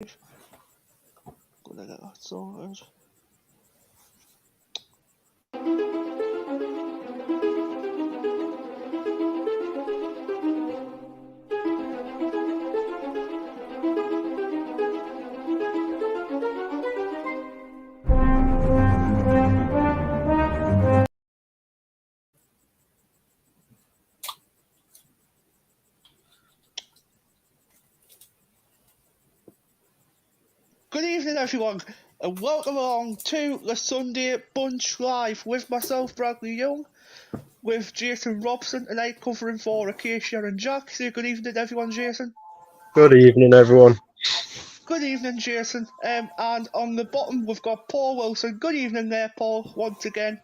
Gonna get that sorted. Good evening, everyone, and welcome along to the Sunday Bunch Live with myself, Bradley Young, with Jason Robson, and I covering for Acacia and Jack. Say good evening, everyone, Jason. Good evening, everyone. Good evening, Jason. And on the bottom, we've got Paul Wilson. Good evening there, Paul, once again.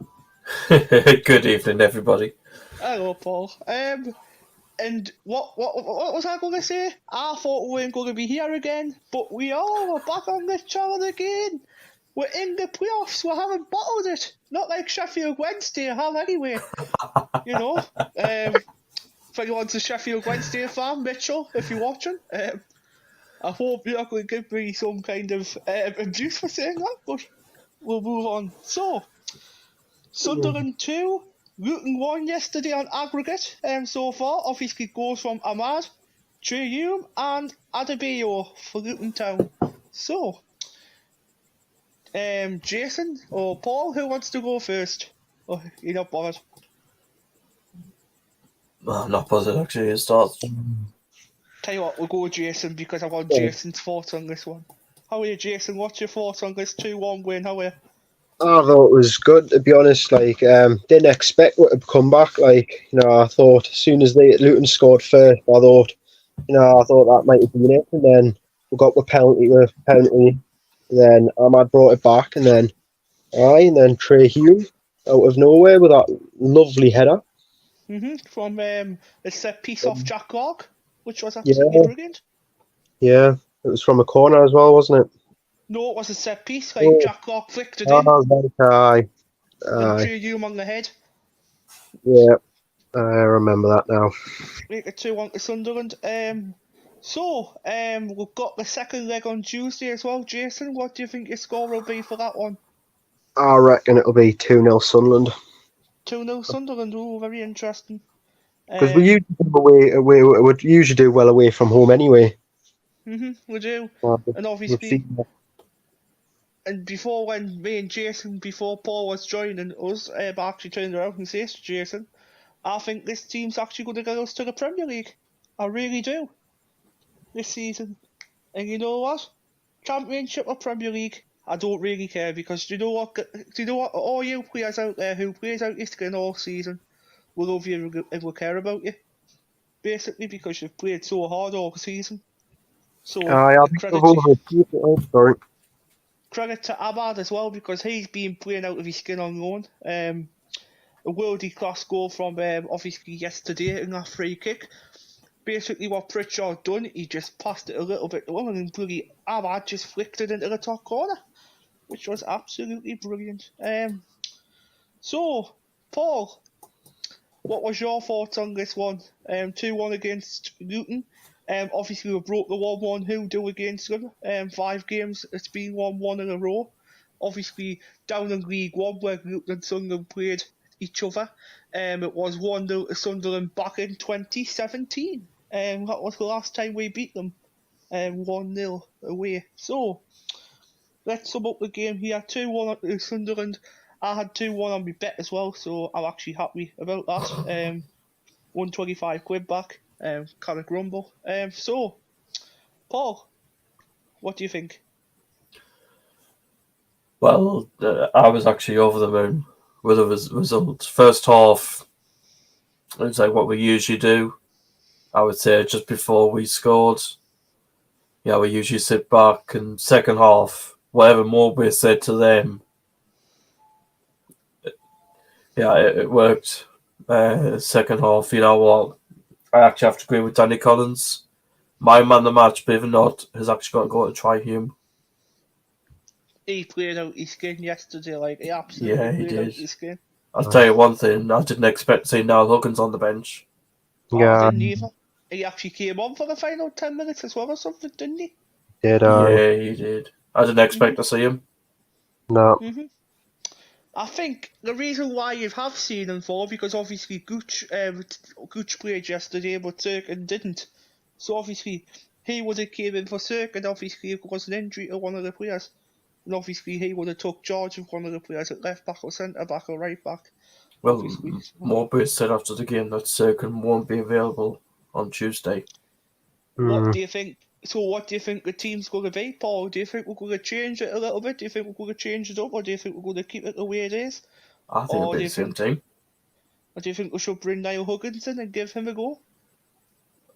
Good evening, everybody. Hello, Paul. And what was I going to say? I thought we weren't going to be here again, but we are. We're back on the channel again. We're in the playoffs. We haven't bottled it. Not like Sheffield Wednesday have anyway. You know. If anyone's a Sheffield Wednesday fan, Mitchell, if you're watching, I hope you're not going to give me some kind of abuse for saying that, but we'll move on. So, Sunderland 2, Luton 1 yesterday on aggregate so far. Obviously goals from Ahmad, Trey Hume and Adebayo for Luton Town. So, Jason or Paul, who wants to go first? Oh, you're not bothered. I'm not bothered, actually. It starts. Tell you what, we'll go with Jason because I want Jason's thoughts on this one. How are you, Jason? What's your thoughts on this 2-1 win? How are you? I thought it was good, to be honest. Didn't expect what would come back. I thought as soon as Luton scored first, I thought that might have been it. And then we got the penalty. And then Ahmad brought it back, and then Trey Hume out of nowhere with that lovely header. From a set piece off Jack Clark, which was absolutely brilliant. Yeah, it was from a corner as well, wasn't it? No, it was a set piece. Jack Clark flicked it in. Aye. And Trey Hume on the head. Yeah, I remember that now. Make it 2-1 to Sunderland. We've got the second leg on Tuesday as well. Jason, what do you think your score will be for that one? I reckon it'll be 2-0 Sunderland. 2-0 Sunderland. Oh, very interesting. Because we usually do well away from home anyway. We do. And obviously, and before when me and Jason, before Paul was joining us, I actually turned around and said to Jason, I think this team's actually going to get us to the Premier League. I really do. This season. And you know what? Championship or Premier League, I don't really care because do you know what? All you players out there who plays out your skin all season will love you and will care about you. Basically because you've played so hard all season. So credit to Ahmad as well because he's been playing out of his skin on loan. A worldy class goal from obviously yesterday in that free kick. Basically what Pritchard done, he just passed it a little bit to him and bloody Ahmad just flicked it into the top corner, which was absolutely brilliant. So, Paul, what was your thoughts on this one? 2-1 against Luton. Obviously we broke the 1-1 hoodoo against them. 5 games, it's been 1-1 in a row. Obviously down in League 1 where Luton and Sunderland played each other. It was 1-0 to Sunderland back in 2017. That was the last time we beat them. 1-0 away. So, let's sum up the game here. 2-1 to Sunderland. I had 2-1 on my bet as well, so I'm actually happy about that. 125 quid back. Kind of grumble. So, Paul, what do you think? Well, I was actually over the moon with the results. First half, it was like what we usually do. I would say just before we scored, we usually sit back, and second half, whatever Mowbray said to them, it worked. Second half, you know what? I actually have to agree with Danny Collins. My man of the match, believe it or not, has actually got to go to Trey Hume. He played out his skin yesterday, he absolutely played out his skin. I'll tell you one thing, I didn't expect to see Niall Huggins on the bench. I didn't either. He actually came on for the final 10 minutes as well or something, didn't he? did I? Yeah, he did. I didn't expect to see him. No. I think the reason why you have seen him for, because obviously Gooch played yesterday, but Cirkin didn't. So obviously he would have came in for Cirkin, obviously if it was an injury to one of the players. And obviously he would have took charge of one of the players at left back or centre back or right back. Well, Obviously. Mowbray said after the game that Cirkin won't be available on Tuesday. What do you think? So what do you think the team's going to be, Paul? Do you think we're going to change it a little bit? Do you think we're going to change it up, or do you think we're going to keep it the way it is? I think it'll Or be do the you same think, team. or do you think we should bring Niall Huggins in and give him a go?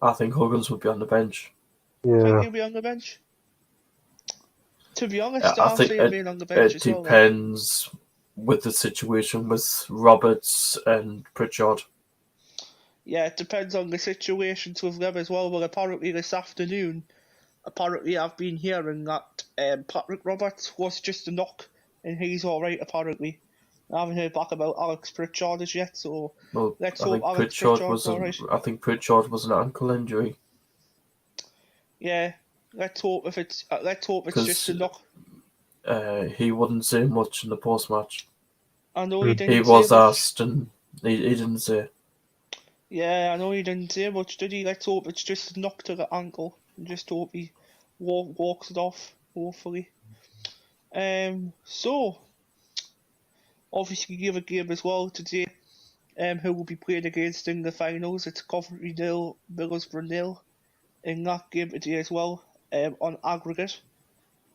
I think Huggins will be on the bench. I think Yeah. he'll be on the bench. To be honest, I I'll think see him being on the bench it as well. depends with the situation with Roberts and Pritchard. Yeah, it depends on the situations with them as well. Well, apparently this afternoon, I've been hearing that Patrick Roberts was just a knock and he's alright apparently. I haven't heard back about Alex Pritchard as yet, so Well, let's I hope think Alex Pritchard Pritchard's was alright. I think Pritchard was an ankle injury. Yeah, let's hope it's just a knock. He wouldn't say much in the post match. I know he didn't He say was much. asked and he didn't say. Yeah, I know he didn't say much, did he? Let's hope it's just a knock to the ankle. And just hope he walks it off, hopefully. So, obviously you have a game as well today. Who will be playing against in the finals? It's Coventry 0, Middlesbrough 0 in that game today as well, on aggregate.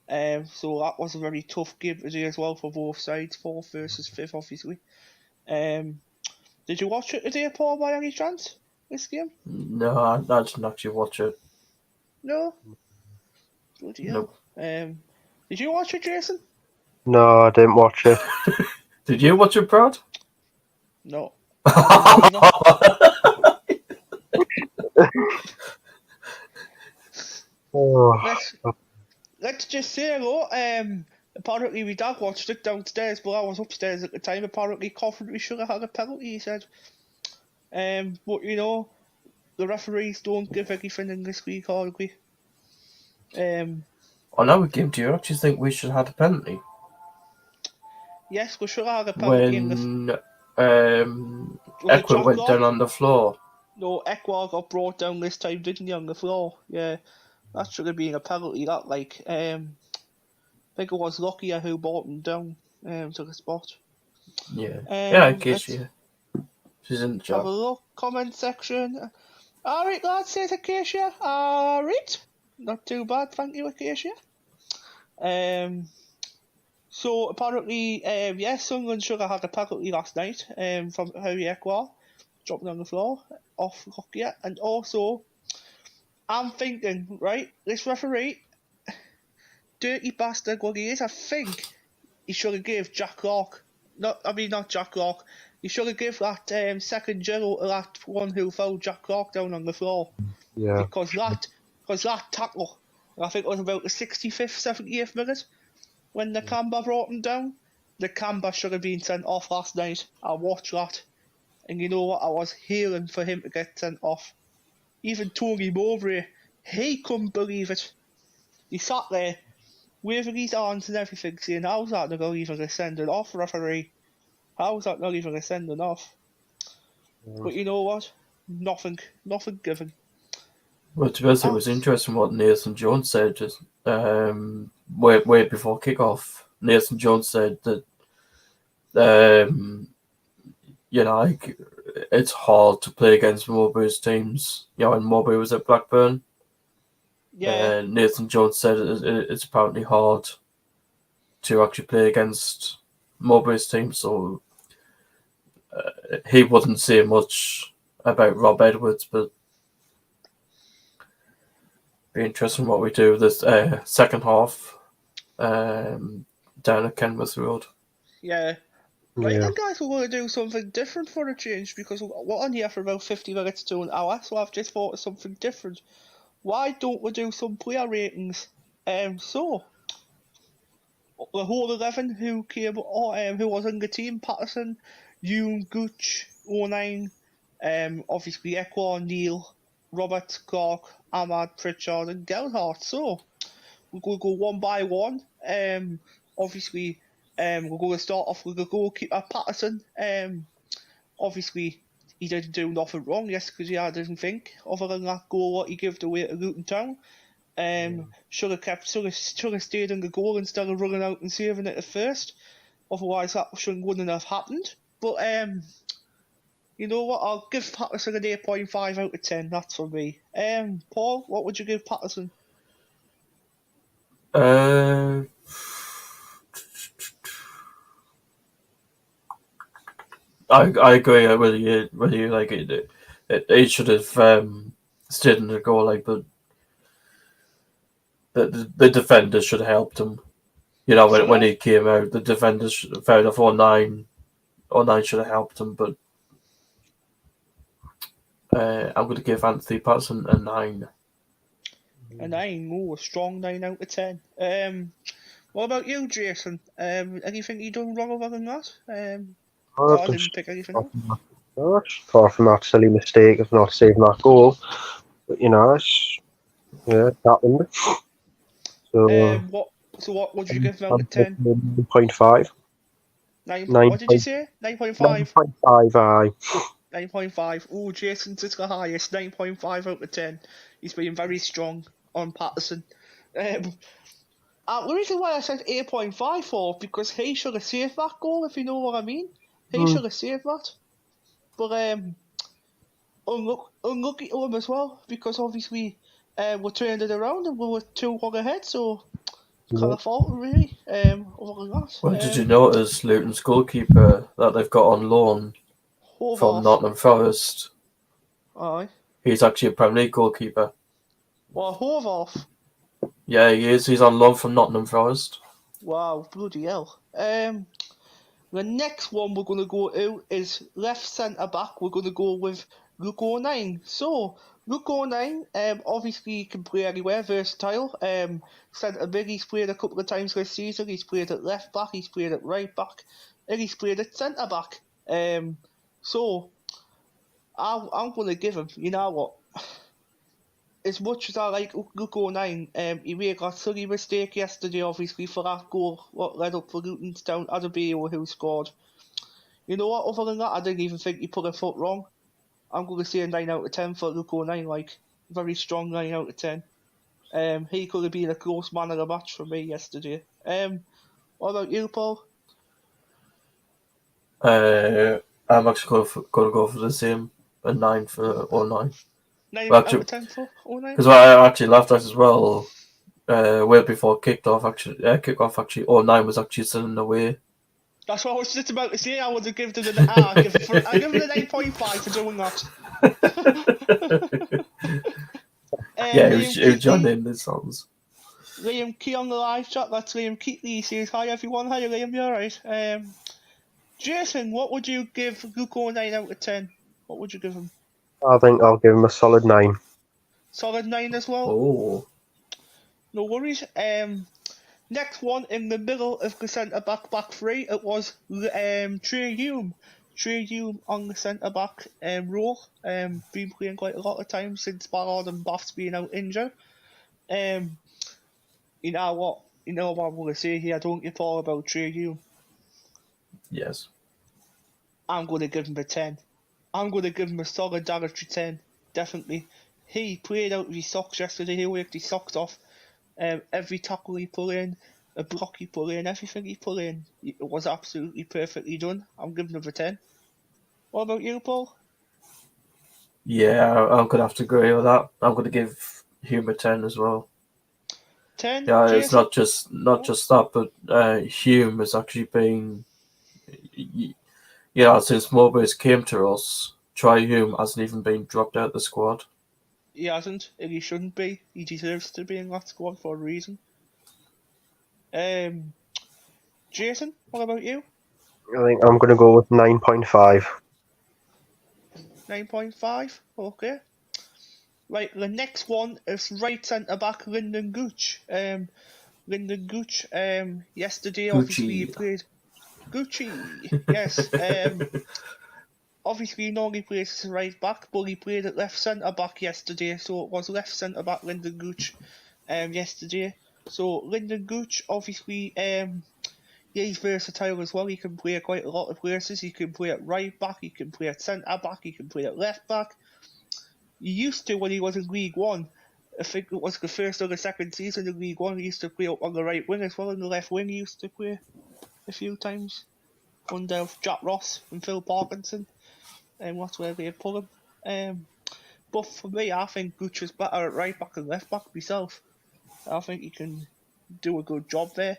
So that was a very tough game today as well for both sides, 4th versus 5th, obviously. Did you watch it today, Paul, by any chance? This game? No, I didn't actually watch it. No? Bloody hell. Nope. Did you watch it, Jason? No, I didn't watch it. Did you watch it, Brad? No. Oh, Let's just say though, apparently my dad watched it downstairs, but I was upstairs at the time. Apparently Coventry should have had a penalty, he said. But you know, the referees don't give everything in this league hardly. On our game, do you actually think we should have had a penalty? Yes, we should have had a penalty in this. When Ekwin went down on the floor. No, Ekwa got brought down this time, didn't he, on the floor? Yeah, that should have been a penalty. That I think it was Lockyer who brought him down to the spot. Yeah, yeah, I guess yeah. She's in the job. Have a look, comment section. Alright, lads, says Acacia. Alright, not too bad, thank you, Acacia. So apparently, Sunderland should have had a penalty last night from Harry Ekwa dropping on the floor off Lockyer, and also I'm thinking, right, this referee, dirty bastard what he is, I think he should have gave Jack Clark, not Jack Clark, he should have given that second yellow to that one who fouled Jack Clark down on the floor. yeah. Because that tackle, I think it was about the 65th, 78th minute, when the Canberra brought him down, the Canberra should have been sent off last night. I watched that, and you know what, I was hearing for him to get sent off. Even Tony Mowbray, he couldn't believe it. He sat there, waving his arms and everything, saying, how's that not even a sending off, referee? How's that not even a sending off? But you know what? Nothing given. Well, to be honest, it was interesting what Nathan Jones said just way before kickoff. Nathan Jones said that like it's hard to play against Mowbray's teams. You know, when Mowbray was at Blackburn, Nathan Jones said it's apparently hard to actually play against Mowbray's team. So he wouldn't say much about Rob Edwards, but be interesting what we do this second half down at Kenmouth Road. Yeah. Right then, guys, we're going to do something different for a change because we're on here for about 50 minutes to an hour, so I've just thought of something different. Why don't we do some player ratings? So, the whole 11 who came, who was in the team: Patterson, Yoon, Gooch, 09, obviously Ekwa, Neil, Robert, Clark, Ahmad, Pritchard, and Gelhardt. So, we're going to go one by one. Obviously, we're going to start off with the goalkeeper, Patterson. Obviously, he didn't do nothing wrong, yes, because I didn't think, other than that goal what he gave away to Luton Town. Should have stayed in the goal instead of running out and saving it at first. Otherwise, that wouldn't have happened. But you know what? I'll give Patterson an 8.5 out of 10. That's for me. Paul, what would you give Patterson? I agree. I really like it. It should have stayed in the goal, like, but the defenders should have helped him. You know, when he came out, the defenders, fair enough, 09 should have helped him, but I'm going to give Anthony Patterson a 9. A 9, a strong 9 out of 10. What about you, Jason? Anything you done wrong other than that? I didn't pick anything up. Apart from that silly mistake of not saving that goal, but it happened. So what would you give him out of 10? 9.5. 9. What did you say? 9.5. 9.5. Aye. 9.5. Oh, Jason's is the highest. 9.5 out of 10. He's been very strong on Patterson. The reason why I said 8.5 for, because he should have saved that goal, if you know what I mean. He should have saved that. But unlucky to him as well, because obviously we turned it around and we were 2-1 ahead, so kind of fault really. Other than that. Well, did you notice Luton's goalkeeper that they've got on loan from Nottingham Forest? Aye. He's actually a Premier League goalkeeper. Well, Horvath. Yeah, he is. He's on loan from Nottingham Forest. Wow, bloody hell. The next one we're going to go to is left centre back. We're going to go with Luke O'Nien. So, Luke O'Nien, obviously he can play anywhere, versatile. Centre mid, he's played a couple of times this season. He's played at left back, he's played at right back, and he's played at centre back. So, I'm going to give him, you know what? As much as I like Luke O'Nien, he made a silly mistake yesterday, obviously, for that goal, what led up for Luton's down RWA who scored. You know what, other than that, I didn't even think he put a foot wrong. I'm going to say a 9 out of 10 for Luke O'Nien, like, very strong 9 out of 10. He could have been a close man of the match for me yesterday. What about you, Paul? I'm actually going to go for the same, a 9 for O'Nien. 9 out of 10 for O'Nien? Because I actually laughed at as well. Way before kickoff, actually, O'Nien was actually sitting away. That's what I was just about to say. I would have given him I give him a 9.5 for doing that. Yeah, he was joining the songs. Liam Key on the live chat. That's Liam Keatley. He says, hi everyone. Hi Liam, you alright? Jason, what would you give Luke O'Nien out of 10? What would you give him? I think I'll give him a solid 9. Solid 9 as well? Oh. No worries. Next one in the middle of the centre back three, it was Trey Hume. Trey Hume on the centre back role. Been playing quite a lot of times since Ballard and Bath's been out injured. You know what? You know what I'm going to say here, don't you, Paul, about Trey Hume? Yes. I'm going to give him a 10. I'm going to give him a solidarity 10, definitely. He played out of his socks yesterday. He worked his socks off. Every tackle he put in, a block he put in, everything he put in, it was absolutely perfectly done. I'm giving him a 10. What about you, Paul? Yeah, I'm going to have to agree with that. I'm going to give Hume a 10 as well. 10? Yeah, Jason? it's not just that, but Hume has actually been, since Mowbrays came to us, Troy Hume hasn't even been dropped out of the squad. He hasn't, and he shouldn't be. He deserves to be in that squad for a reason. Jason, what about you? I think I'm going to go with 9.5. 9.5? Okay. Right, the next one is right centre back Lyndon Gooch. Lyndon Gooch, yesterday Gucci. obviously he played Gucci. Yes. Obviously he normally plays as right back, but he played at left centre back yesterday, so it was left centre back Lyndon Gooch yesterday. So Lyndon Gooch, obviously, he's versatile as well. He can play quite a lot of places. He can play at right back, he can play at centre back, he can play at left back. He used to when he was in League One. I think it was the first or the second season in League One. He used to play up on the right wing as well. In the left wing, he used to play a few times under Jack Ross and Phil Parkinson, and that's where they put him. But for me, I think Gooch is better at right back and left back myself. I think he can do a good job there.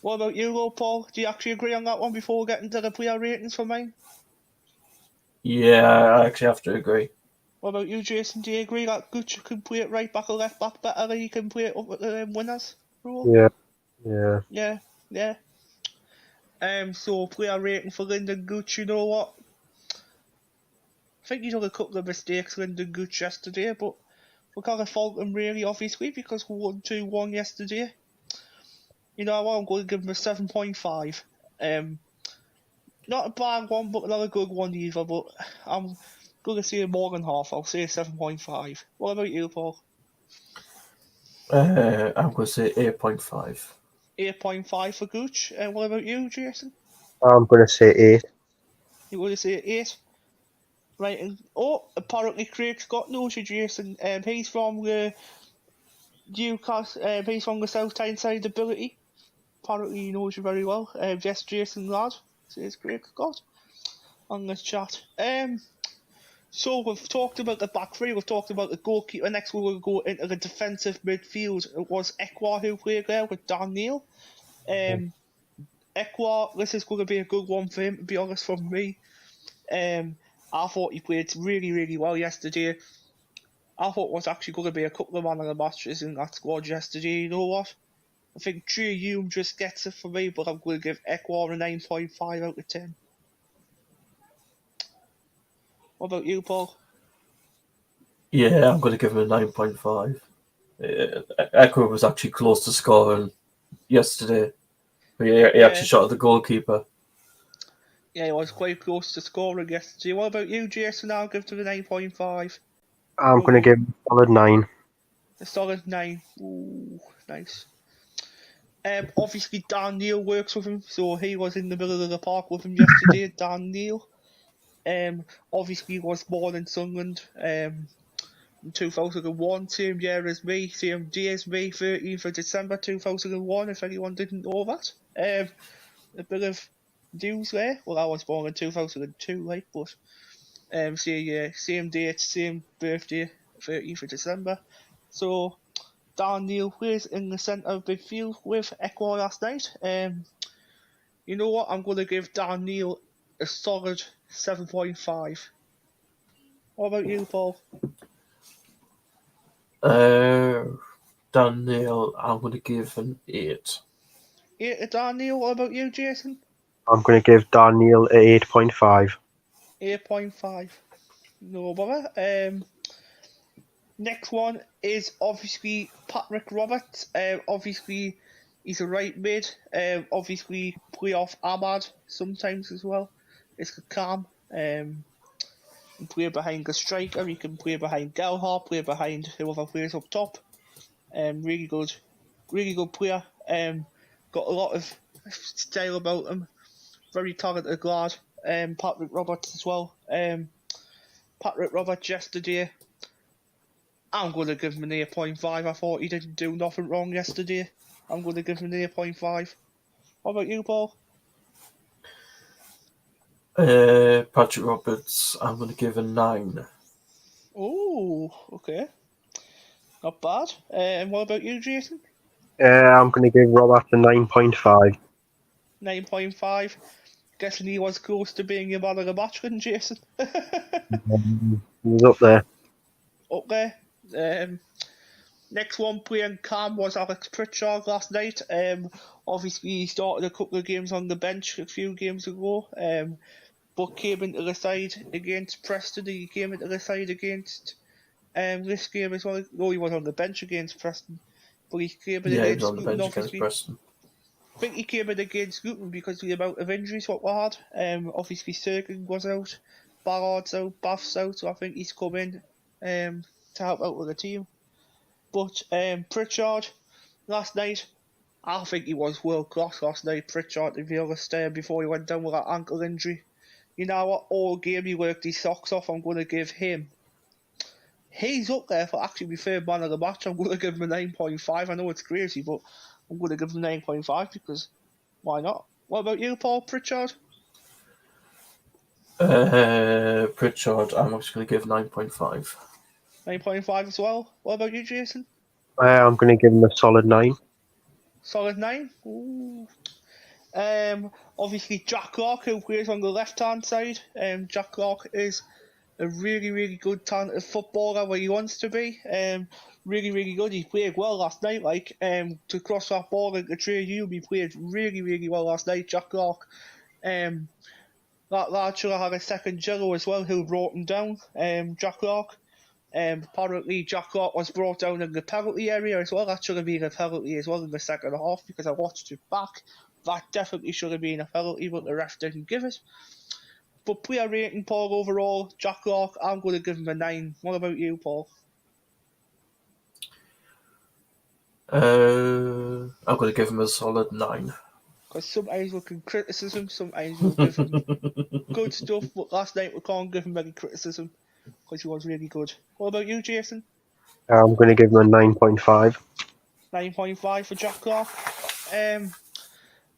What about you, though, Paul? Do you actually agree on that one before we get into the player ratings for mine? Yeah, I actually have to agree. What about you, Jason? Do you agree that Gooch can play at right back or left back better than he can play it up at the winners role? Yeah. Yeah. So player rating for Lyndon Gooch, you know what? I think he done a couple of mistakes, Lyndon Gooch, yesterday, but we can't fault him really, obviously, because we won 2-1 yesterday. You know what? I'm going to give him a 7.5. Not a bad one, but not a good one either. But I'm going to say more than half. I'll say 7.5. What about you, Paul? I'm going to say 8.5. 8.5 for Gooch. And what about you, Jason? I'm going to say 8. You want to say 8? Right. And apparently Craig Scott knows you, Jason. He's from the Newcastle. He's from the South Tyne side ability. Apparently he knows you very well. Yes, Jason lad, says Craig Scott on this chat. So we've talked about the back three, we've talked about the goalkeeper. Next we will go into the defensive midfield. It was Ekwa who played there with Dan Neil. Ekwa, this is going to be a good one for him, to be honest, from me. I thought he played really, really well yesterday. I thought it was actually going to be a couple of man of the matches in that squad yesterday. You know what? I think Trey Hume just gets it for me, but I'm going to give Ekwa a 9.5 out of 10. What about you, Paul? Yeah, I'm going to give him a 9.5. Echo was actually close to scoring yesterday. But he actually shot at the goalkeeper. Yeah, he was quite close to scoring yesterday. What about you, Jason? I'll give to the 9.5. I'm going to give him a solid 9. A solid 9. Ooh, nice. Obviously, Dan Neil works with him, so he was in the middle of the park with him yesterday. Dan Neil. Obviously, he was born in Sunderland. In 2001, same year as me, same day as me, 13th of December 2001, if anyone didn't know that. A bit of news there. Well, I was born in 2002, like, but same date, same birthday, 13th of December. So, Dan Neil plays in the centre of midfield with Ekwa last night. You know what? I'm going to give Dan Neil a solid 7.5. What about you, Paul? Dan Neil, I'm going to give an 8. 8 to Dan Neil. What about you, Jason? I'm going to give Dan Neil a 8.5. 8.5. No bother. Next one is obviously Patrick Roberts. Obviously, he's a right mid. Obviously, play off Ahmad sometimes as well. It's calm. He can play behind the striker. He can play behind Gelhardt. Play behind whoever plays up top. Really good player. Got a lot of style about him. Very talented lad. Patrick Roberts as well. Patrick Roberts yesterday. I'm going to give him an 8.5. I thought he didn't do nothing wrong yesterday. I'm going to give him an 8.5. What about you, Paul? Patrick Roberts, I'm going to give a 9. Oh, okay. Not bad. And what about you, Jason? I'm going to give Roberts a 9.5. 9.5. Guessing he was close to being your man of the match, couldn't Jason? He's up there. Up there. Next one playing calm was Alex Pritchard last night. Obviously he started a couple of games on the bench a few games ago. But came into the side against Preston. He came into the side against this game as well. No, he was on the bench against Preston. But he came in against he was on the Luton, bench obviously. against Preston. I think he came in against Luton because of the amount of injuries what we had. Obviously Serkin was out, Ballard's out, Bath's out, so I think he's come in to help out with the team. But Pritchard, last night, I think he was world class last night, Pritchard, to be honest, before he went down with that ankle injury. You know what? All game he worked his socks off. I'm going to give him. He's up there for actually my third man of the match. I'm going to give him a 9.5. I know it's crazy, but I'm going to give him 9.5 because why not? What about you, Paul? Pritchard? Pritchard, I'm actually going to give 9.5. 9.5 as well. What about you, Jason? I'm going to give him a solid 9. Solid 9? Ooh. Obviously Jack Clark, who plays on the left-hand side. Jack Clark is a really, really good talented footballer where he wants to be. Really, really good. He played well last night, to cross that ball into Trey Hume. He played really, really well last night, Jack Clark. That lad should have had a second yellow as well, who brought him down, Jack Clark. Apparently Jack Clark was brought down in the penalty area as well. That should have been a penalty as well in the second half because I watched it back. That definitely should have been a penalty, but the ref didn't give it. But player rating, Paul, overall, Jack Clark, I'm going to give him a 9. What about you, Paul? I'm going to give him a solid 9. Because sometimes we can criticism, sometimes we'll give him good stuff, but last night we can't give him any criticism because he was really good. What about you, Jason? I'm going to give him a 9.5. 9.5 for Jack Clark.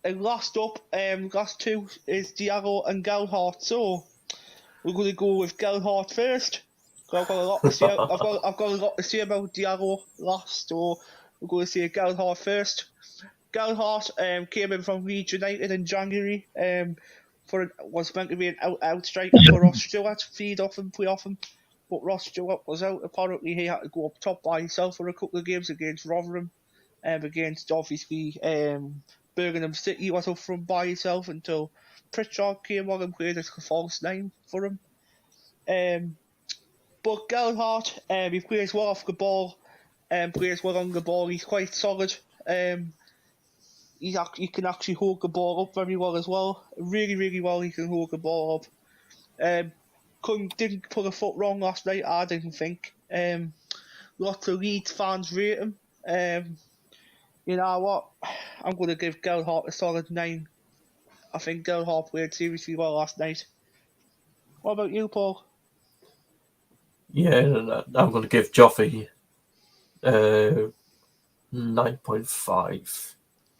And last up, last two is Diallo and Gelhardt. So we're going to go with Gelhardt first. I've got a lot to say. I've got a lot to say about Diallo last, so we're going to say Gelhardt first. Gelhardt came in from Leeds United in January. Was meant to be an out striker for Ross Stewart, feed off him, play off him, but Ross Stewart was out. Apparently, he had to go up top by himself for a couple of games against Rotherham, against obviously Birmingham City. He was up front by himself until Pritchard came on and played as a false 9 for him. But Gelhardt, he plays well off the ball, plays well on the ball. He's quite solid. He can actually hold the ball up very well as well. Really, really well he can hold the ball up. Didn't put a foot wrong last night, I didn't think. Lots of Leeds fans rate him. You know what? I'm going to give Gelhardt a solid 9. I think Gelhardt played seriously well last night. What about you, Paul? Yeah, I'm going to give Joffrey 9.5.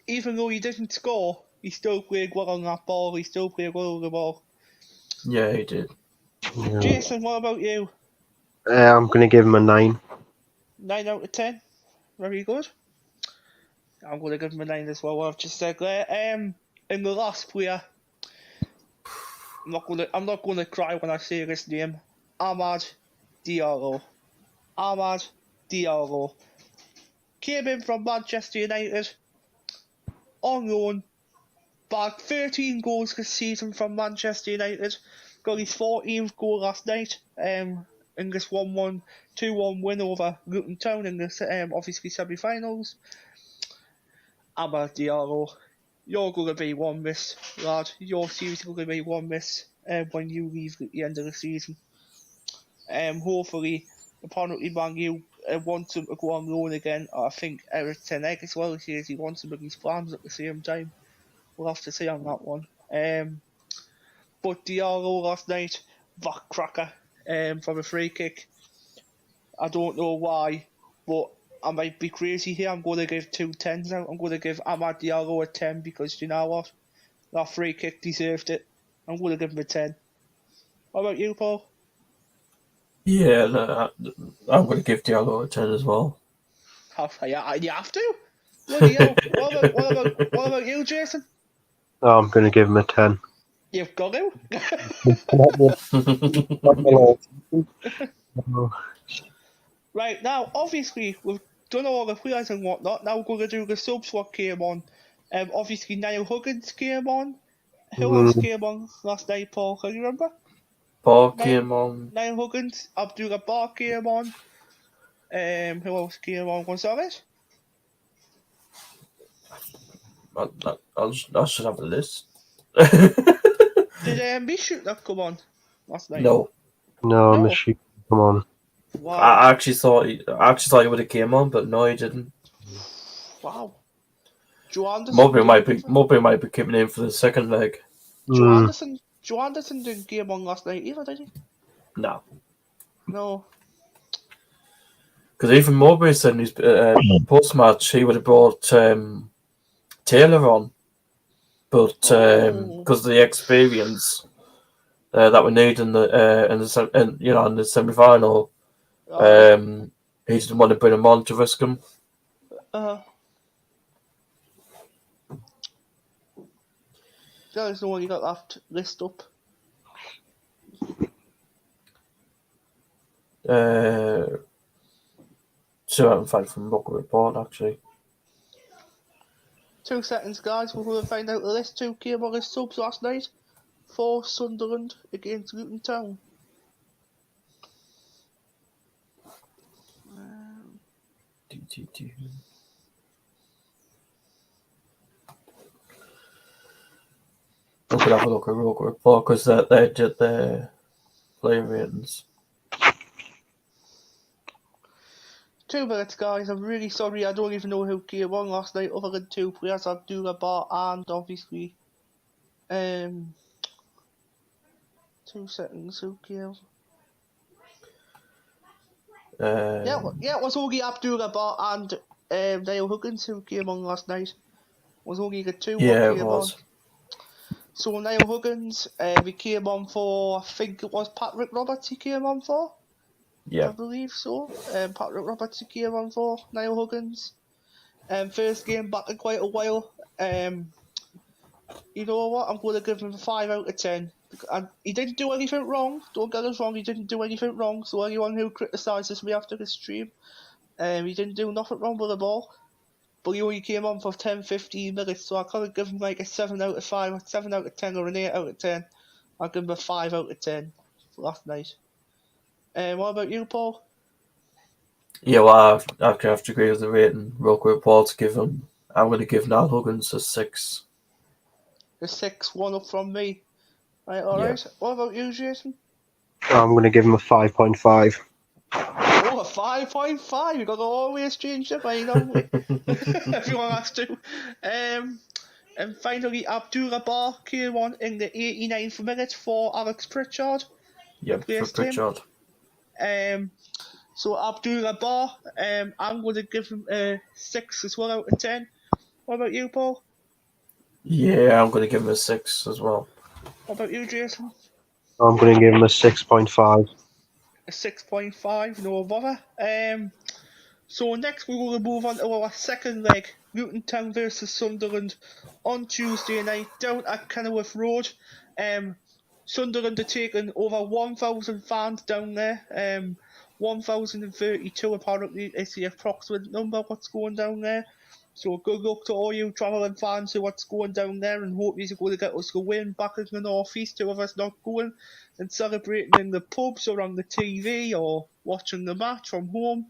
Even though he didn't score, he still played well on that ball. He still played well on the ball. Yeah, he did. Yeah. Jason, what about you? I'm going to give him a 9. 9 out of 10. Very good. I'm going to give him a 9 as well. What I've just said there. In the last player, I'm not going to cry when I say this name. Amad Diallo. Amad Diallo came in from Manchester United on loan. Bagged 13 goals this season from Manchester United. Got his 14th goal last night. In this 2-1 win over Luton Town in this obviously semi-finals. Amad Diallo, you're going to be one miss, lad. You're seriously going to be one miss when you leave at the end of the season. Hopefully, apparently Man U wants him to go on loan again. I think Eric Ten Hag as well says he wants him in his plans at the same time. We'll have to see on that one. But Diallo last night, that cracker from a free kick. I don't know why, but I might be crazy here. I'm going to give 2 10s out. I'm going to give Amad Diallo a 10 because you know what? That free kick deserved it. I'm going to give him a 10. What about you, Paul? Yeah, no, I'm going to give Diallo a 10 as well. Yeah, you have to? Bloody hell. What about you, Jason? I'm going to give him a 10. You've got to. Right, now, obviously, we've done all the players and whatnot. Now we're going to do the subs what came on. Obviously, Niall Huggins came on. Who else came on last night, Paul? Can you remember? Paul came on. Niall Huggins, Abdullah Bar came on. Who else came on? Was that it? I should have a list. Did Bishop not come on last night? No. No, Michi, come on. Wow. I actually thought he would have came on, but no, he didn't. Wow. Joe Anderson Mowbray might be coming in for the second leg. Joe Anderson didn't game on last night either, did he? No. No. Because even Mowbray said in his post-match he would have brought Taylor on, but because of the experience that we need in the semi-final, he didn't want to bring him on to risk him. There's no one you got that list up. So I haven't found from local report actually. 2 seconds, guys. We're going to find out the list. 2 came on as subs last night for Sunderland against Luton Town. I could have a look at local report because they did their player ratings. 2 minutes, guys. I'm really sorry. I don't even know who came on last night other than 2 players, Abdullah and obviously 2 seconds. Who came? It was only Abdullah and Niall Huggins who came on last night. It was only the 2 Yeah, who came it was. on. So Niall Huggins, he came on for, I think it was Patrick Roberts he came on for. Yeah. I believe so. Patrick Roberts came on for Niall Huggins. First game back in quite a while. You know what? I'm going to give him a 5 out of 10. And he didn't do anything wrong. Don't get us wrong. He didn't do anything wrong. So anyone who criticises me after the stream, he didn't do nothing wrong with the ball. But he only came on for 10-15 minutes. So I can't give him like a 7 out of 5, or 7 out of 10, or an 8 out of 10. I'll give him a 5 out of 10 for last night. What about you, Paul? Yeah, well, I have to agree with the rating. Local report to give him. I'm going to give Niall Huggins a 6. A 6, 1 up from me. Right, alright. Yeah. What about you, Jason? I'm going to give him a 5.5. Oh, a 5.5. You've got to always change the mind, haven't we? Everyone has to. And finally, Abdullah came on in the 89th minute for Alex Pritchard. Yep, for Pritchard. So Abdullah I'm going to give him a 6 as well out of 10. What about you, Paul? Yeah, I'm going to give him a 6 as well. What about you, Jason? I'm going to give him a 6.5. A 6.5, no bother. So next we will move on to our second leg, Luton Town versus Sunderland on Tuesday night down at Kenilworth Road. Sunderland are taking over 1,000 fans down there. 1,032 apparently is the approximate number what's going down there. So good luck to all you travelling fans who what's going down there, and hope you're going to get us a win back in the North East, who of us not going and celebrating in the pubs or on the TV or watching the match from home.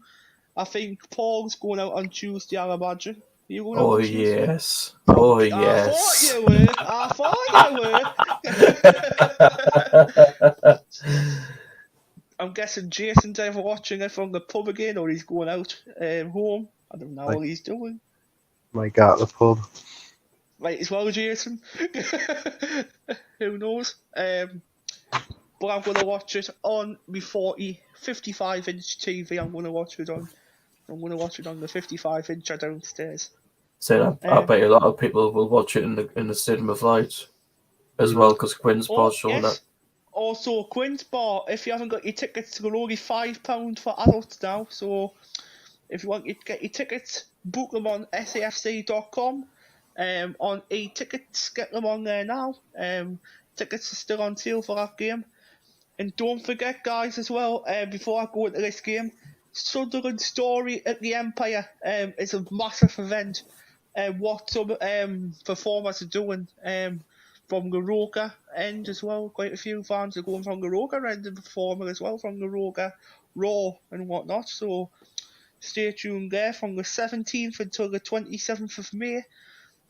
I think Paul's going out on Tuesday, I imagine. Are you going out on Tuesday? Yes. Oh, yes. I thought you were. I'm guessing Jason's either watching it from the pub again or he's going out home. I don't know what he's doing. Might go to the pub. Might as well, Jason. Who knows? But I'm going to watch it on my 55-inch TV. I'm going to watch it on the 55-inch downstairs. So I bet a lot of people will watch it in the Stadium of Light as well, because Quinn's Bar's showing it. Also, Quinn's Bar, if you haven't got your tickets, they're only £5 for adults now. So if you want to get your tickets, book them on safc.com. On e-tickets, get them on there now. Tickets are still on sale for that game. And don't forget, guys, as well, before I go into this game, Sunderland Story at the Empire is a massive event. What some performers are doing from the Roker end as well. Quite a few fans are going from the Roker end and performing as well from the Roker Raw and whatnot. So stay tuned there from the 17th until the 27th of May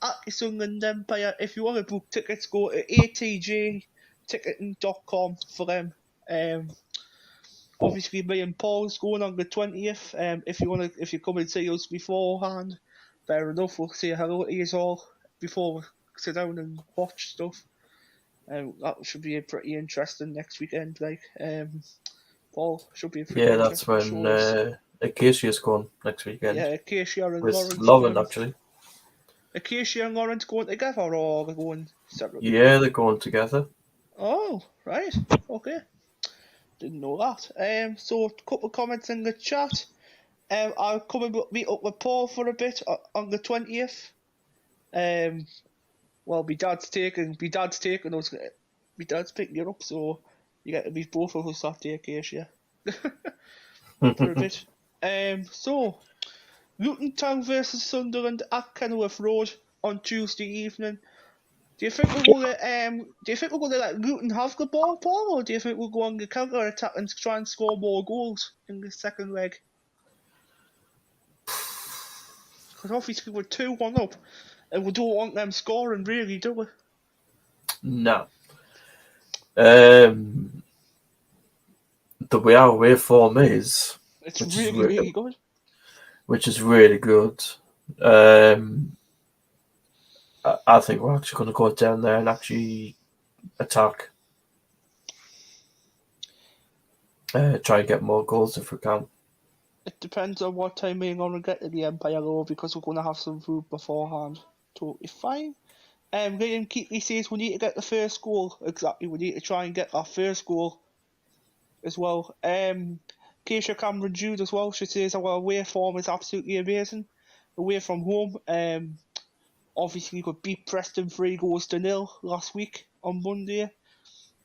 at the Sunderland Empire. If you want to book tickets, go to atjticketing.com for them. Obviously, me and Paul's going on the 20th. If you come and see us beforehand, fair enough. We'll say hello to you all before we sit down and watch stuff. That should be a pretty interesting next weekend. Paul, should be a pretty that's interesting when shows. Acacia's going next weekend. Yeah, Acacia and With Lawrence. Lauren, actually. Acacia and Lawrence going together, or they're going separately? Yeah, they're going together. Oh, right. Okay. Didn't know that. So a couple of comments in the chat. I'll come and meet up with Paul for a bit on the 20th. Well, my dad's taking us. My dad's picking you up, so you get to meet both of us that day, Acacia. For a bit. So Luton Town versus Sunderland at Kenilworth Road on Tuesday evening. Do you think we're gonna let Luton have the ball, Paul, or do you think we'll go on the counter attack and try and score more goals in the second leg? Because obviously we're 2-1 up, and we don't want them scoring, really, do we? No. The way our away form is, It's really good. Which is really good. I think we're actually going to go down there and actually attack. Try and get more goals if we can. It depends on what time we're going to get to the Empire Road, because we're going to have some food beforehand. Totally fine. Liam Keatley says we need to get the first goal. Exactly, we need to try and get our first goal as well. Keisha Cameron Jude as well, she says our away form is absolutely amazing. Away from home, obviously we beat Preston 3-0 last week on Monday.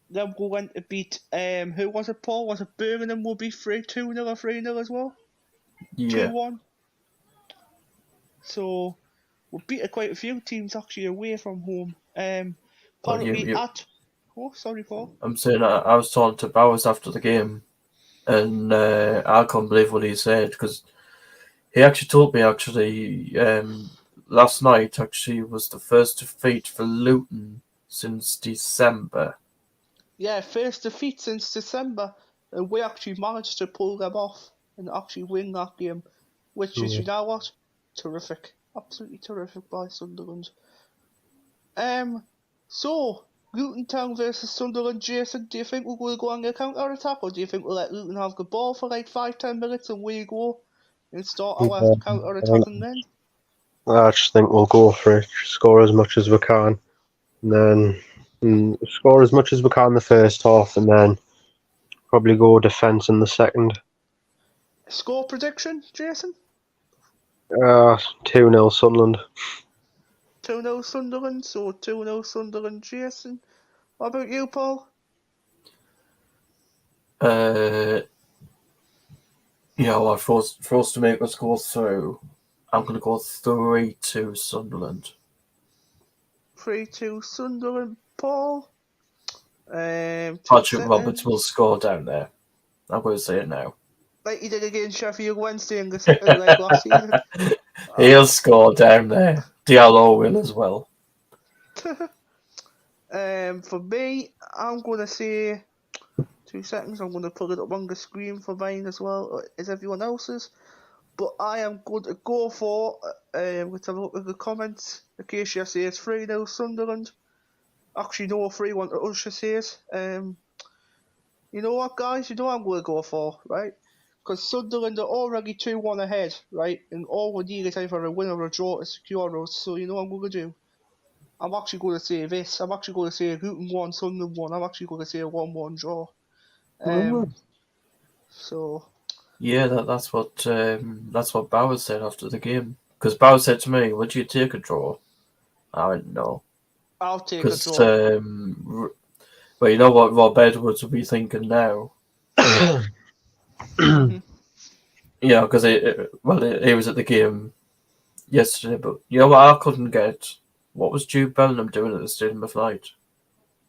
Then we went to beat, who was it, Paul? Was it Birmingham? We'll beat 2-0 or 3-0 as well? Yeah. 2-1. So we beat quite a few teams actually away from home. Oh, sorry, Paul. I'm saying I was talking to Bowers after the game, and I can't believe what he said, because he actually told me last night actually was the first defeat for Luton since December. Yeah, first defeat since December, and we actually managed to pull them off and actually win that game, which is, you know what, terrific, absolutely terrific by Sunderland. So Luton Town versus Sunderland, Jason, do you think we're going to go on the counter attack, or do you think we'll let Luton have the ball for like 5-10 minutes and we go and start our counter attacking then? I just think we'll go for it, score as much as we can, and then score as much as we can in the first half, and then probably go defence in the second. Score prediction, Jason? 2-0 Sunderland. 2-0 Sunderland, so 2-0 Sunderland, Jason. What about you, Paul? For us to make us go through, I'm going to go 3-2 Sunderland. 3-2 Sunderland, Paul. Patrick Roberts will score down there. I'm going to say it now. Like he did against Sheffield Wednesday in the second leg last season. He'll score down there. Diallo will as well. For me, I'm going to say 2 seconds. I'm going to pull it up on the screen for mine as well as everyone else's. But I am going to go for, let's have a look at the comments. Acacia says 3-0 Sunderland. Actually, no, 3-1 to Usher says. You know what, guys? You know what I'm going to go for, right? Because Sunderland are already 2-1 ahead, right? And all we need is either a win or a draw to secure us. So you know what I'm going to do? I'm actually going to say this. I'm actually going to say Luton 1, Sunderland 1. I'm actually going to say a 1-1 draw. So... Yeah, that's what Bowers said after the game. Because Bowers said to me, "Would you take a draw?" I went, "No." I'll take a draw. Well, you know what Rob Edwards will be thinking now. Yeah, because he was at the game yesterday, but you know what I couldn't get? What was Jude Bellingham doing at the Stadium of Light?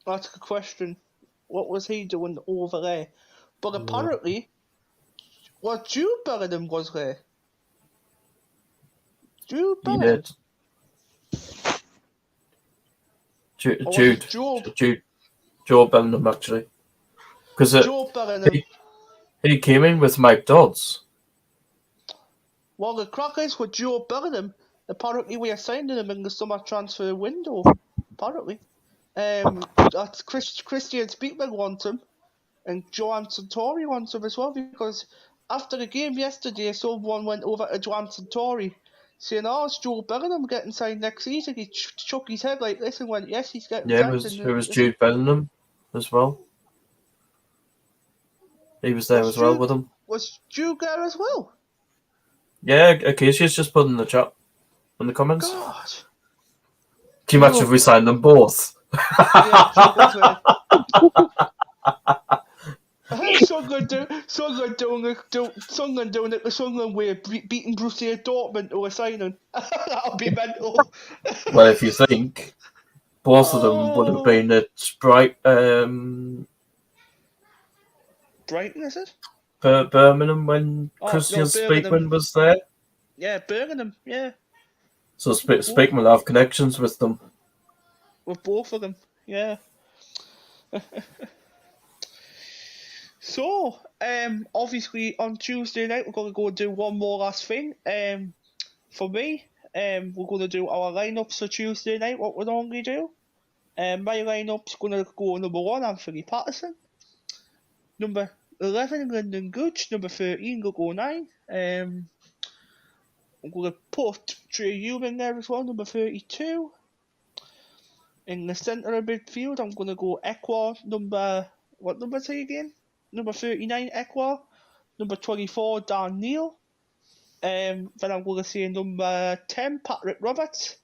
That's a good question. What was he doing over there? But apparently, Jude Bellingham was there. Jude Bellingham? Jude Bellingham, actually. Because Joe Bellingham. He came in with Mike Dodds. Well, the crack is with Joe Bellingham. Apparently, we are signing him in the summer transfer window. Apparently. That's Christian Speakman wants him, and Joan Santori wants him as well, because after the game yesterday, someone went over to Joan Santori saying, "Oh, is Joe Bellingham getting signed next season?" He shook his head like this and went, "Yes, he's getting Yeah, signed." it was Jude Bellingham as well. He was there as well with him. Was Jude there as well? Yeah, Acacia's just put in the chat, in the comments. God. Can you imagine if we signed them both? Yeah, Sunderland doing it the Sunderland way, beating Borussia Dortmund to a signing. That'll be mental. Well, if you think, both of them would have been at Brighton, is it? Birmingham when Christian Speakman was there. Yeah, Birmingham, yeah. So Speakman will have connections with them. With both of them, yeah. So, obviously on Tuesday night we're going to go and do one more last thing. For me, we're going to do our lineups for Tuesday night, what we normally do. My lineup's going to go number 1, Anthony Patterson. Number 11, Lyndon Gooch. Number 13, Gogo 9. I'm going to put Trey Ewing there as well, number 32. In the centre of midfield, I'm going to go Ekwa, what number is he again? Number 39, Ekwa. Number 24, Dan Neil. Then I'm going to say number 10, Patrick Roberts.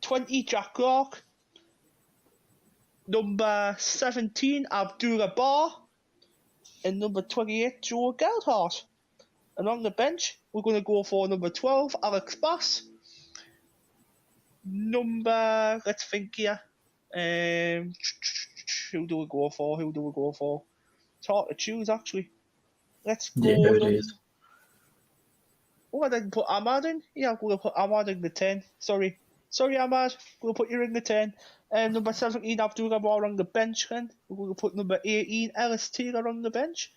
20, Jack Clark. Number 17, Abdullah Barr. And number 28, Joe Geldhart. And on the bench, we're going to go for number 12, Alex Bass. Let's think here. Who do we go for? It's hard to choose, actually. Let's go. Yeah, it is. Oh, I didn't put Ahmad in. Yeah, I'm going to put Ahmad in the 10. Sorry, Ahmad. We'll put you in the 10. Number 17, Abdullah Barr on the bench then. We're going to put number 18, Ellis Taylor on the bench.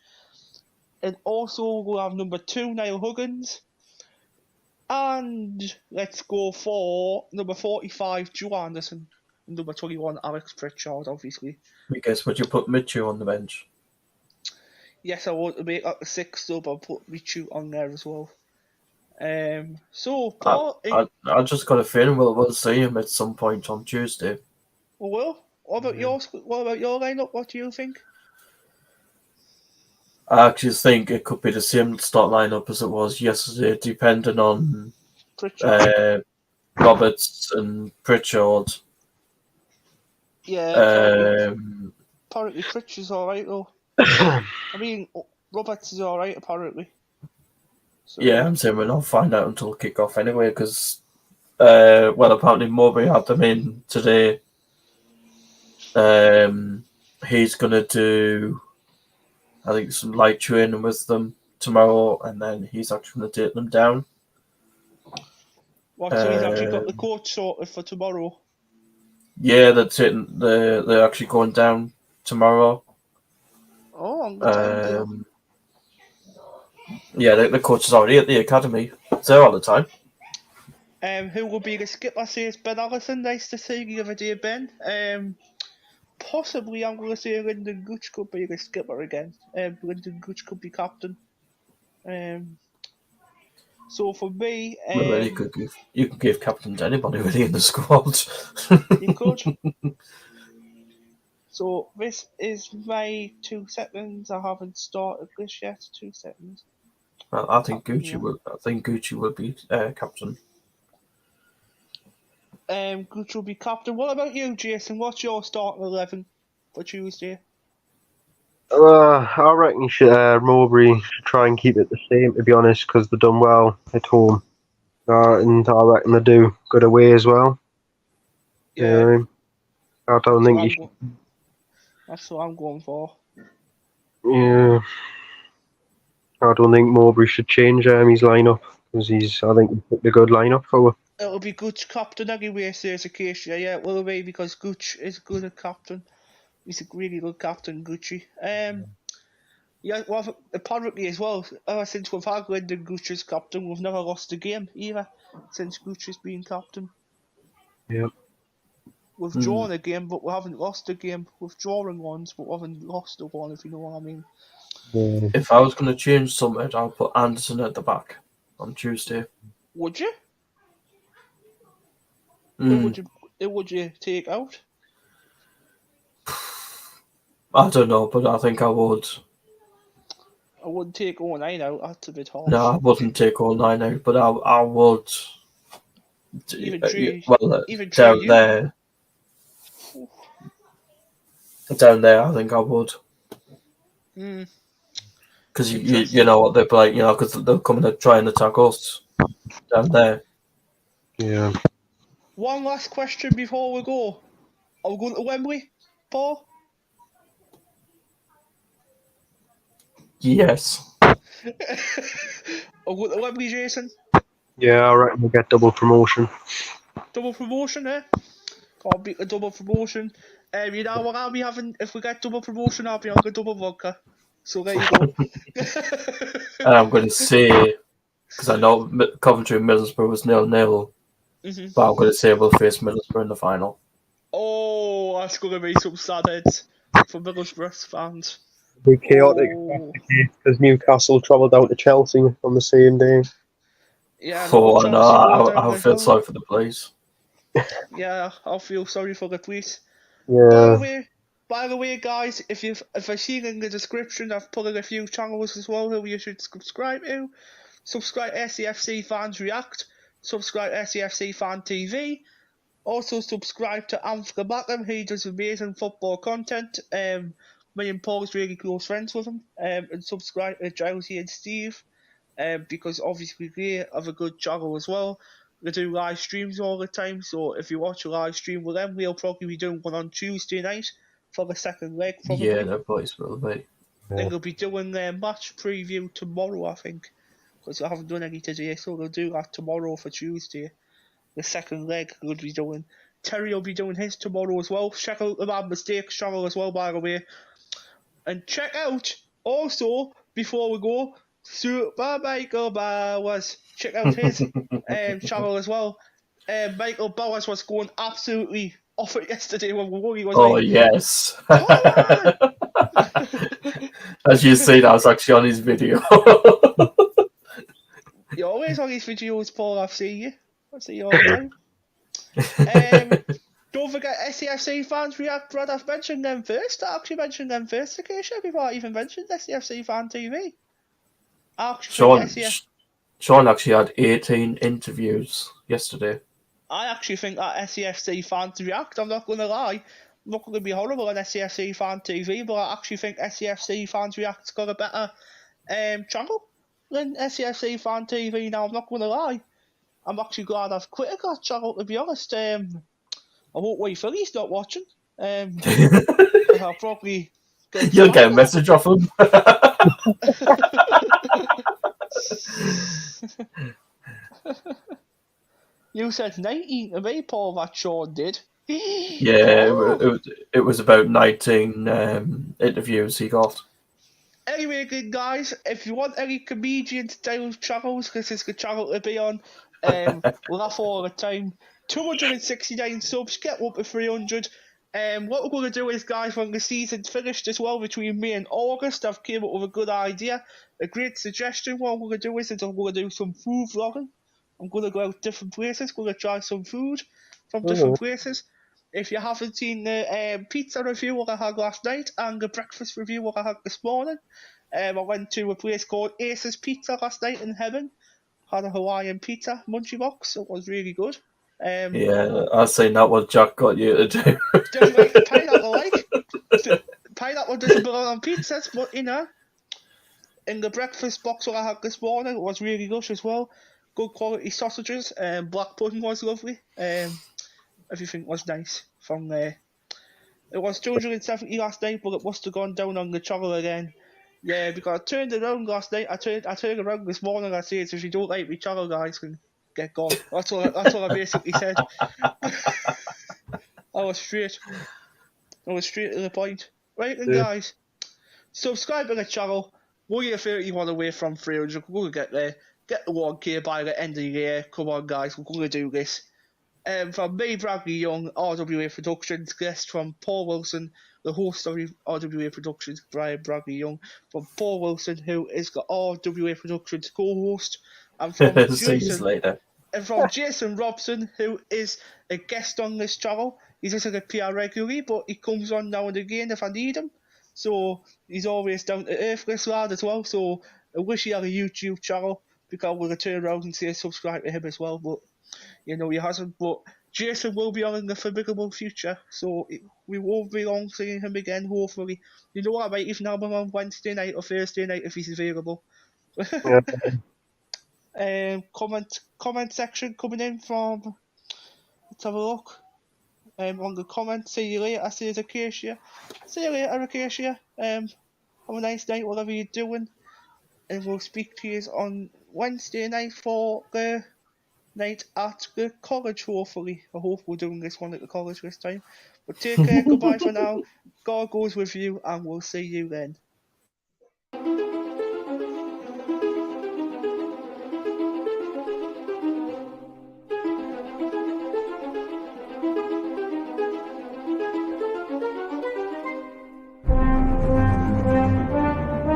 And also we'll have number 2, Niall Huggins. And let's go for number 45, Joe Anderson. And number 21, Alex Pritchard, obviously. I guess would you put Mitchell on the bench? Yes, I want to make like a 6 sub. I'll put Mitchell on there as well. So Paul, I just got a feeling we'll see him at some point on Tuesday. Well, what about your lineup? What do you think? I actually think it could be the same start lineup as it was yesterday, depending on Roberts and Pritchard. Yeah, apparently Pritchard's alright though. I mean, Roberts is alright apparently. So, yeah, I'm saying we'll not find out until kick-off anyway, because apparently Mowbray had them in today. He's going to do, I think, some light training with them tomorrow, and then he's actually going to take them down. So he's actually got the coach sorted for tomorrow? Yeah, they're actually going down tomorrow. Oh, on the time. Yeah, the coach is already at the academy. It's there all the time. Who will be the skipper? Says Ben Allison. Nice to see you the other day, Ben. Possibly, I'm going to say Lyndon Gooch could be the skipper again. Lyndon Gooch could be captain. So for me, you could give captain to anybody really in the squad. You could. So this is my 2 seconds. I haven't started this yet. 2 seconds. Well, I think Gucci will. I think Gucci will be captain. Gucci will be captain. What about you, Jason? What's your starting 11 for Tuesday? I reckon Mowbray should try and keep it the same, to be honest, because they've done well at home. And I reckon they do good away as well. Yeah. I don't think he should. That's what I'm going for. Yeah. I don't think Mowbray should change his lineup, because I think he picked a good lineup for her. It'll be Gooch captain anyway, says Acacia. Yeah, it will be, because Gooch is good at captain. He's a really good captain, Gucci. Yeah, well, apparently as well, ever since we've had Lyndon Gooch as captain, we've never lost a game either since Gooch has been captain. Yeah. We've drawn a game, but we haven't lost a game. We've drawn ones, but we haven't lost a one, if you know what I mean. Yeah. If I was going to change something, I'll put Anderson at the back on Tuesday. Would you? Mm. Who would you take out? I don't know, but I think I would. I wouldn't take 09 out. That's a bit harsh. No, I wouldn't take all 9 out, but I would. Even Down Trey there. Down there, I think I would. Because you know what they're like, because they're coming to try and attack us down there. Yeah. One last question before we go. Are we going to Wembley, Paul? Yes. Are we going to Wembley, Jason? Yeah, I reckon we'll get double promotion. Double promotion, eh? Can't beat a double promotion. You know what I'll be having if we get double promotion? I'll be on a double vodka. So there you go. And I'm going to say, because I know Coventry and Middlesbrough was 0-0, but I'm going to say we'll face Middlesbrough in the final. Oh, that's going to be some sad heads for Middlesbrough fans. It'll be chaotic because Newcastle travelled out to Chelsea on the same day. Yeah, I feel sorry for the police. Yeah, I'll feel sorry for the police. Yeah. By the way, guys, if I see in the description, I've put in a few channels as well who you should subscribe to. Subscribe SCFC Fans React. Subscribe SCFC Fan TV. Also subscribe to Anthony Mackham. He does amazing football content. Me and Paul's really close friends with him. And subscribe to Josie and Steve. Because obviously they have a good channel as well. They do live streams all the time, so if you watch a live stream with them, we'll probably be doing one on Tuesday night for the second leg, probably. Yeah, that boys will be. Then they'll be doing their match preview tomorrow, I think, because I haven't done any today, so they'll do that tomorrow for Tuesday. The second leg they'll be doing. Terry will be doing his tomorrow as well. Check out the Bad Mistakes channel as well, by the way. And check out, also, before we go, Super Michael Bowers. Check out his channel as well. Michael Bowers was going absolutely off it yesterday when we won. He was like, yes. As you see, that was actually on his video. You're always on his videos, Paul. I've seen you. I see you all the time. Don't forget SCFC Fans React, Brad. I've mentioned them first. I actually mentioned them first occasion before I even mentioned SCFC Fan TV. Sean actually had 18 interviews yesterday. I actually think that SCFC Fans React, I'm not going to lie, I'm not going to be horrible on SCFC Fan TV, but I actually think SCFC Fans React's got a better channel than SCFC Fan TV now, I'm not going to lie. I'm actually glad I've quit that channel, to be honest. I hope Wade Philly's not watching. I'll probably... You'll get a message off him. You said 19 to me, Paul, that Sean did. Yeah, it was about 19 interviews he got. Anyway, good guys, if you want any comedian-style channels, this is the channel to be on. Laugh all the time. 269 subs, get up to 300. What we're going to do is, guys, when the season's finished as well, between me and August, I've came up with a good idea, a great suggestion. What I'm going to do is I'm going to do some food vlogging. I'm going to go out different places, going to try some food from different places. If you haven't seen the pizza review what I had last night and the breakfast review what I had this morning, I went to a place called Ace's Pizza last night in Heaven. Had a Hawaiian pizza munchie box. It was really good. Yeah, I've seen that one Jack got you to do. Don't you like the pineapple, like? Pineapple doesn't belong on pizzas, but you know. In the breakfast box what I had this morning, it was really good as well. Good quality sausages. Black pudding was lovely. Everything was nice from there. It was 270 last night, but it must have gone down on the channel again. Yeah, because I turned around last night. I turned around this morning. I said, if you don't like me channel, guys, can get gone. That's what I basically said. I was straight to the point. Right then, guys. subscribe to the channel. We're your 31 away from 300. We're going to get there. Get the 1K by the end of the year. Come on, guys. We're going to do this. From me, Bradley Young, RWA Productions. Guest from Paul Wilson, the host of RWA Productions, Brian Bradley Young. From Paul Wilson, who is the RWA Productions co-host. And from See you Jason, later. and from Jason Robson, who is a guest on this channel. He doesn't appear regularly, but he comes on now and again if I need him. So he's always down to earth, this lad as well. So I wish he had a YouTube channel, because we'll turn around and say subscribe to him as well. But you know, he hasn't. But Jason will be on in the formidable future, so we won't be long seeing him again, hopefully. You know what, I might even have him on Wednesday night or Thursday night if he's available. Yeah. Comment section coming in from, let's have a look. On the comment, see you later, says Acacia. See you later, Acacia. Have a nice night, whatever you're doing. And we'll speak to you on Wednesday night for the night at the college, hopefully. I hope we're doing this one at the college this time. But take care, goodbye for now. God goes with you, and we'll see you then.